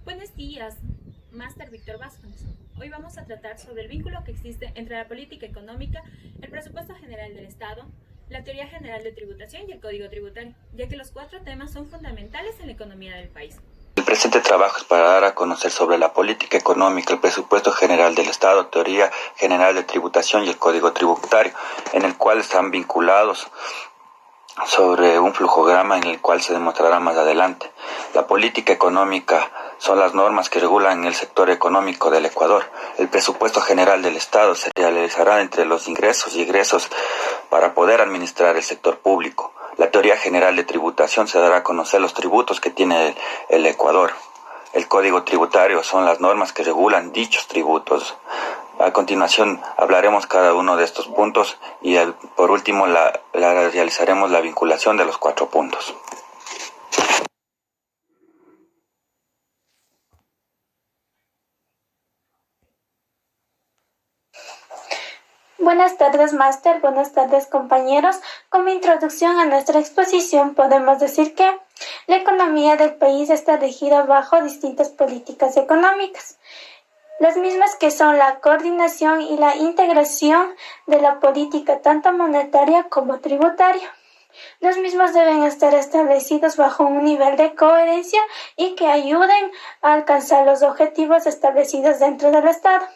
Buenos días, Máster Víctor Vázquez. Hoy vamos a tratar sobre el vínculo que existe entre la política económica, el presupuesto general del Estado, la teoría general de tributación y el código tributario, ya que los cuatro temas son fundamentales en la economía del país. El presente trabajo es para dar a conocer sobre la política económica, el presupuesto general del Estado, teoría general de tributación y el código tributario, en el cual están vinculados sobre un flujograma en el cual se demostrará más adelante. La política económica son las normas que regulan el sector económico del Ecuador. El presupuesto general del Estado se realizará entre los ingresos y egresos para poder administrar el sector público. La teoría general de tributación se dará a conocer los tributos que tiene el Ecuador. El código tributario son las normas que regulan dichos tributos. A continuación hablaremos cada uno de estos puntos y por último realizaremos la vinculación de los cuatro puntos. Buenas tardes, máster. Buenas tardes, compañeros. Como introducción a nuestra exposición, podemos decir que la economía del país está regida bajo distintas políticas económicas, las mismas que son la coordinación y la integración de la política tanto monetaria como tributaria. Los mismos deben estar establecidos bajo un nivel de coherencia y que ayuden a alcanzar los objetivos establecidos dentro del Estado.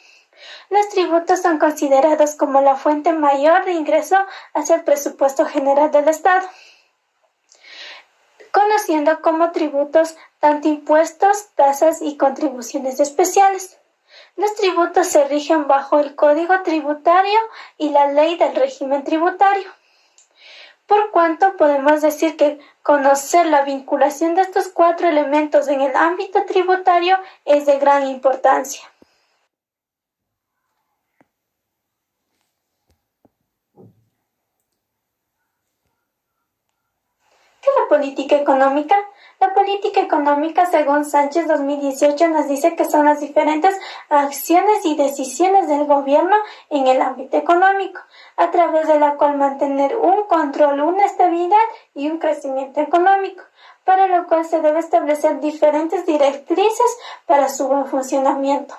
Los tributos son considerados como la fuente mayor de ingreso hacia el presupuesto general del Estado, conociendo como tributos tanto impuestos, tasas y contribuciones especiales. Los tributos se rigen bajo el Código Tributario y la Ley del Régimen Tributario. Por cuanto podemos decir que conocer la vinculación de estos cuatro elementos en el ámbito tributario es de gran importancia. ¿Qué es la política económica? La política económica, según Sánchez 2018, nos dice que son las diferentes acciones y decisiones del gobierno en el ámbito económico, a través de la cual mantener un control, una estabilidad y un crecimiento económico, para lo cual se debe establecer diferentes directrices para su buen funcionamiento.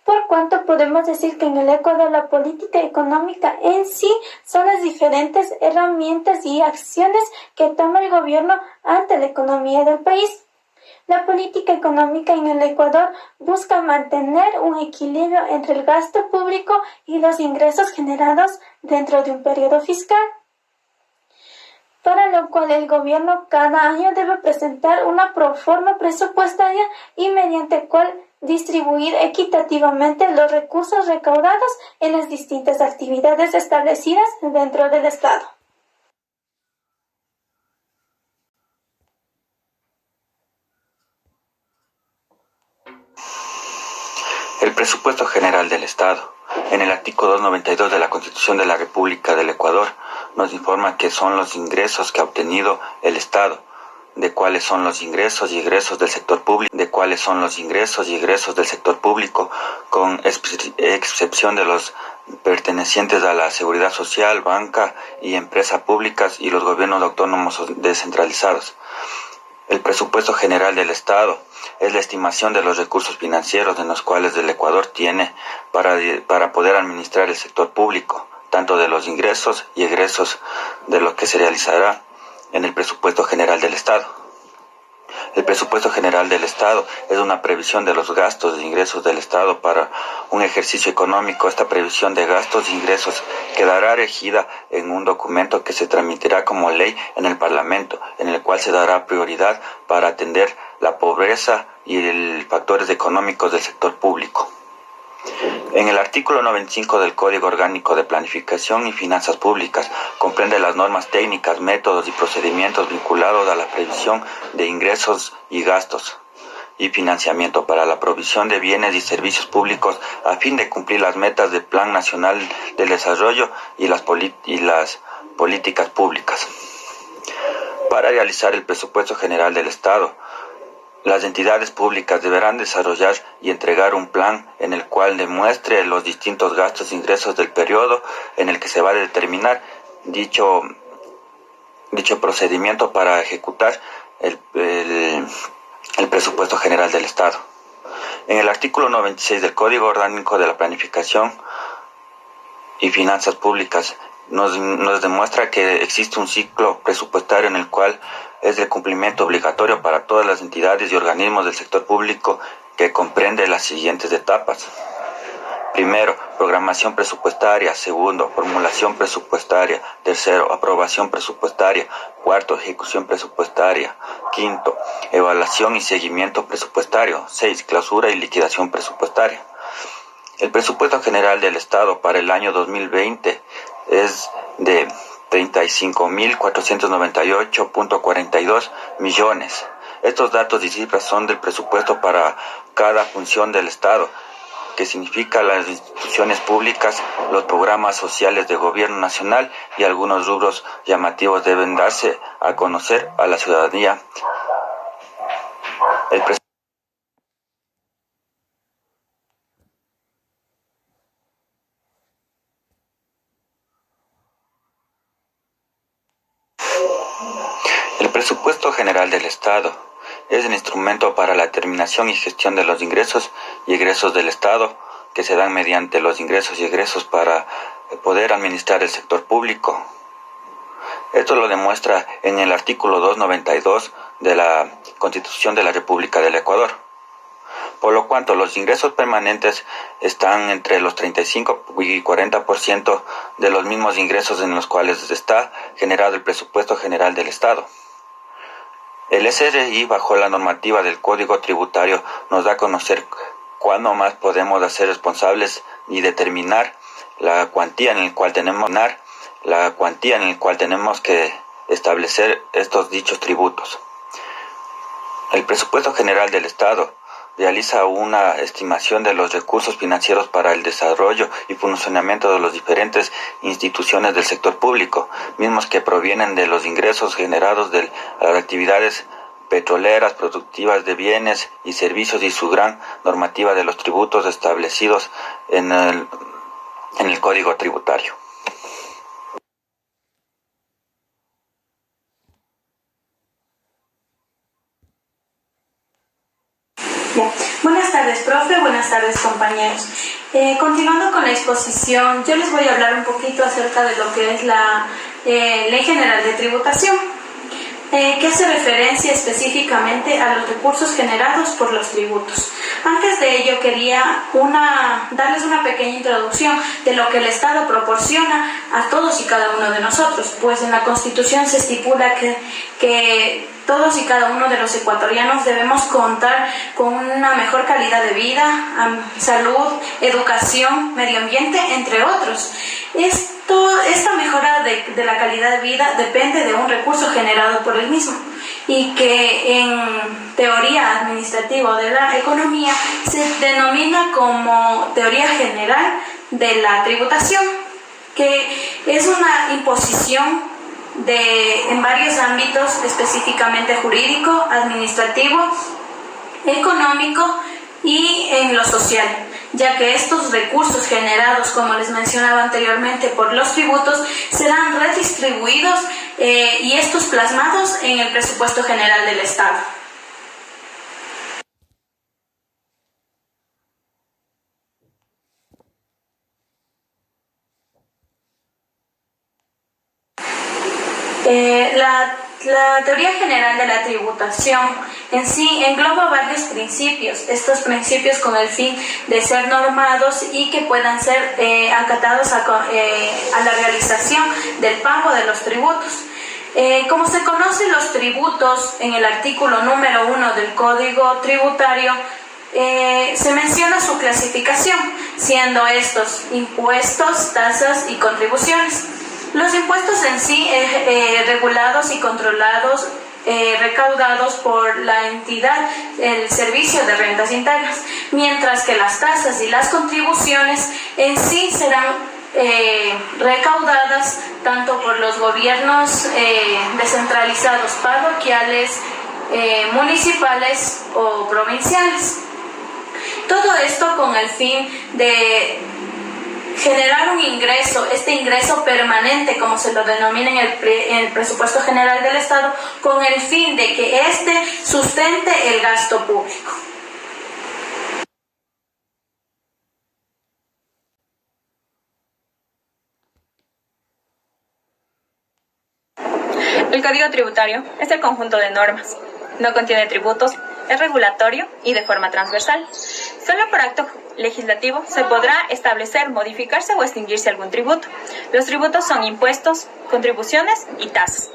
Por cuanto podemos decir que en el Ecuador la política económica en sí son las diferentes herramientas y acciones que toma el gobierno ante la economía del país. La política económica en el Ecuador busca mantener un equilibrio entre el gasto público y los ingresos generados dentro de un periodo fiscal, para lo cual el gobierno cada año debe presentar una proforma presupuestaria y mediante el cual distribuir equitativamente los recursos recaudados en las distintas actividades establecidas dentro del Estado. El presupuesto general del Estado. En el artículo 292 de la Constitución de la República del Ecuador nos informa que son los ingresos que ha obtenido el Estado, de cuáles son los ingresos y egresos del sector público, con excepción de los pertenecientes a la seguridad social, banca y empresas públicas y los gobiernos autónomos descentralizados. El presupuesto general del Estado es la estimación de los recursos financieros en los cuales el Ecuador tiene para poder administrar el sector público, tanto de los ingresos y egresos de lo que se realizará en el presupuesto general del Estado. El presupuesto general del Estado es una previsión de los gastos e ingresos del Estado para un ejercicio económico. Esta previsión de gastos e ingresos quedará regida en un documento que se tramitará como ley en el Parlamento, en el cual se dará prioridad para atender la pobreza y los factores económicos del sector público. En el artículo 95 del Código Orgánico de Planificación y Finanzas Públicas comprende las normas técnicas, métodos y procedimientos vinculados a la previsión de ingresos y gastos y financiamiento para la provisión de bienes y servicios públicos a fin de cumplir las metas del Plan Nacional del Desarrollo y las políticas públicas. Para realizar el presupuesto general del Estado, las entidades públicas deberán desarrollar y entregar un plan en el cual demuestre los distintos gastos e ingresos del periodo en el que se va a determinar dicho procedimiento para ejecutar el presupuesto general del Estado. En el artículo 96 del Código Orgánico de la Planificación y Finanzas Públicas nos demuestra que existe un ciclo presupuestario en el cual es de cumplimiento obligatorio para todas las entidades y organismos del sector público, que comprende las siguientes etapas. Primero, programación presupuestaria. Segundo, formulación presupuestaria. Tercero, aprobación presupuestaria. Cuarto, ejecución presupuestaria. Quinto, evaluación y seguimiento presupuestario. 6, clausura y liquidación presupuestaria. El presupuesto general del Estado para el año 2020 es de 35.498.42 millones. Estos datos y cifras son del presupuesto para cada función del Estado, que significa las instituciones públicas, los programas sociales de gobierno nacional y algunos rubros llamativos deben darse a conocer a la ciudadanía. El presupuesto general del Estado es el instrumento para la determinación y gestión de los ingresos y egresos del Estado, que se dan mediante los ingresos y egresos para poder administrar el sector público. Esto lo demuestra en el artículo 292 de la Constitución de la República del Ecuador. Por lo cuanto los ingresos permanentes están entre los 35 y 40% de los mismos ingresos en los cuales está generado el presupuesto general del Estado. El SRI, bajo la normativa del Código Tributario, nos da a conocer cuándo más podemos hacer responsables y determinar la cuantía en la cual tenemos que establecer estos dichos tributos. El presupuesto general del Estado realiza una estimación de los recursos financieros para el desarrollo y funcionamiento de las diferentes instituciones del sector público, mismos que provienen de los ingresos generados de las actividades petroleras, productivas de bienes y servicios, y su gran normativa de los tributos establecidos en el Código Tributario. Buenas tardes, profe. Buenas tardes, compañeros. Continuando con la exposición, yo les voy a hablar un poquito acerca de lo que es la Ley General de Tributación, que hace referencia específicamente a los recursos generados por los tributos. Antes de ello, quería darles una pequeña introducción de lo que el Estado proporciona a todos y cada uno de nosotros, pues en la Constitución se estipula que todos y cada uno de los ecuatorianos debemos contar con una mejor calidad de vida, salud, educación, medio ambiente, entre otros. Esta mejora de la calidad de vida depende de un recurso generado por el mismo, y que en teoría administrativa de la economía se denomina como teoría general de la tributación, que es una imposición en varios ámbitos, específicamente jurídico, administrativo, económico y en lo social, ya que estos recursos generados, como les mencionaba anteriormente, por los tributos, serán redistribuidos y estos plasmados en el presupuesto general del Estado. La teoría general de la tributación en sí engloba varios principios, estos principios con el fin de ser normados y que puedan ser acatados a la realización del pago de los tributos. Como se conocen los tributos en el artículo número 1 del Código Tributario, se menciona su clasificación, siendo estos impuestos, tasas y contribuciones. Los impuestos en sí, regulados y controlados, recaudados por la entidad, el Servicio de Rentas Internas, mientras que las tasas y las contribuciones en sí serán recaudadas tanto por los gobiernos descentralizados, parroquiales, municipales o provinciales. Todo esto con el fin de generar un ingreso, este ingreso permanente, como se lo denomina en el presupuesto general del Estado, con el fin de que éste sustente el gasto público. El Código Tributario es el conjunto de normas. No contiene tributos, es regulatorio y de forma transversal. Solo por acto legislativo se podrá establecer, modificarse o extinguirse algún tributo. Los tributos son impuestos, contribuciones y tasas.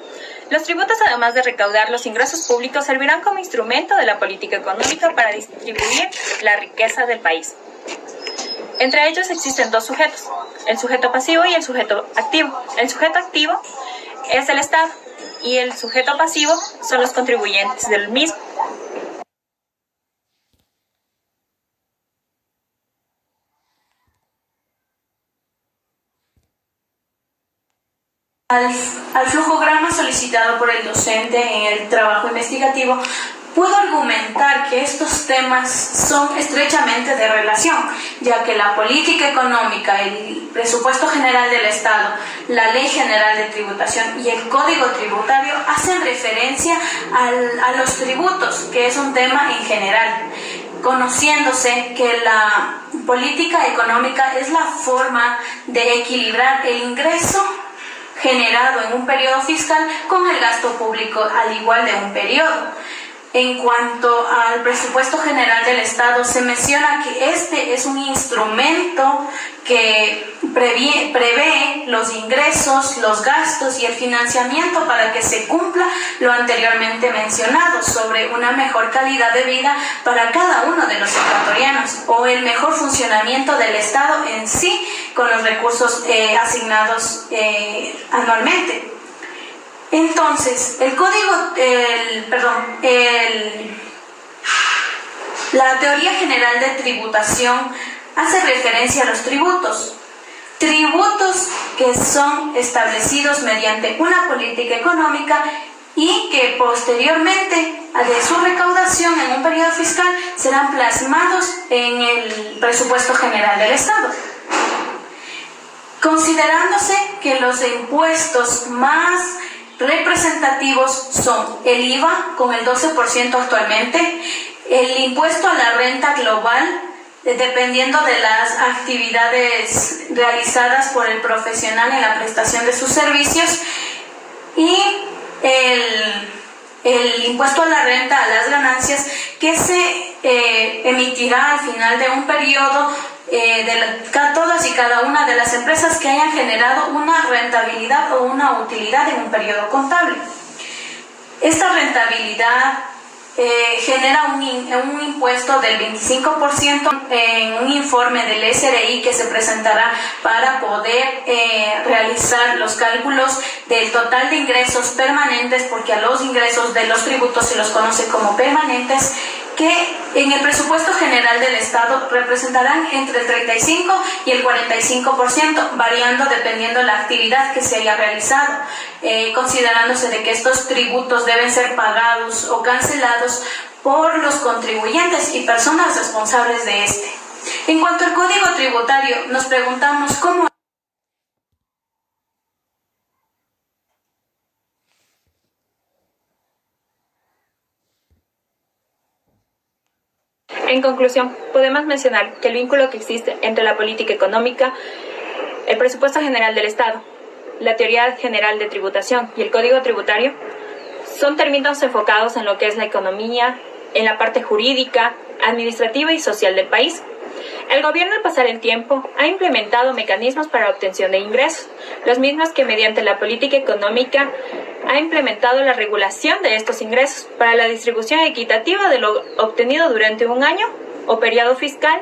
Los tributos, además de recaudar los ingresos públicos, servirán como instrumento de la política económica para distribuir la riqueza del país. Entre ellos existen dos sujetos, el sujeto pasivo y el sujeto activo. El sujeto activo es el Estado y el sujeto pasivo son los contribuyentes del mismo. Al flujograma solicitado por el docente en el trabajo investigativo, puedo argumentar que estos temas son estrechamente de relación, ya que la política económica, el presupuesto general del Estado, la Ley General de Tributación y el Código Tributario hacen referencia a los tributos, que es un tema en general, conociéndose que la política económica es la forma de equilibrar el ingreso generado en un periodo fiscal con el gasto público al igual de un periodo. En cuanto al presupuesto general del Estado, se menciona que este es un instrumento que prevé los ingresos, los gastos y el financiamiento para que se cumpla lo anteriormente mencionado sobre una mejor calidad de vida para cada uno de los ecuatorianos o el mejor funcionamiento del Estado en sí con los recursos asignados anualmente. Entonces, la teoría general de tributación hace referencia a los tributos que son establecidos mediante una política económica y que posteriormente de su recaudación en un periodo fiscal serán plasmados en el presupuesto general del Estado. Considerándose que los impuestos más representativos son el IVA con el 12% actualmente, el impuesto a la renta global, dependiendo de las actividades realizadas por el profesional en la prestación de sus servicios, y el impuesto a la renta a las ganancias que se emitirá al final de un periodo todas y cada una de las empresas que hayan generado una rentabilidad o una utilidad en un periodo contable. Esta rentabilidad genera un impuesto del 25% en un informe del SRI que se presentará para poder realizar los cálculos del total de ingresos permanentes, porque a los ingresos de los tributos se los conoce como permanentes, que en el presupuesto general del Estado representarán entre el 35 y el 45%, variando dependiendo de la actividad que se haya realizado, considerándose de que estos tributos deben ser pagados o cancelados por los contribuyentes y personas responsables de este. En cuanto al Código Tributario, nos preguntamos cómo En conclusión, podemos mencionar que el vínculo que existe entre la política económica, el presupuesto general del Estado, la teoría general de tributación y el Código Tributario son términos enfocados en lo que es la economía, en la parte jurídica, administrativa y social del país. El gobierno, al pasar el tiempo, ha implementado mecanismos para la obtención de ingresos, los mismos que mediante la política económica ha implementado la regulación de estos ingresos para la distribución equitativa de lo obtenido durante un año o periodo fiscal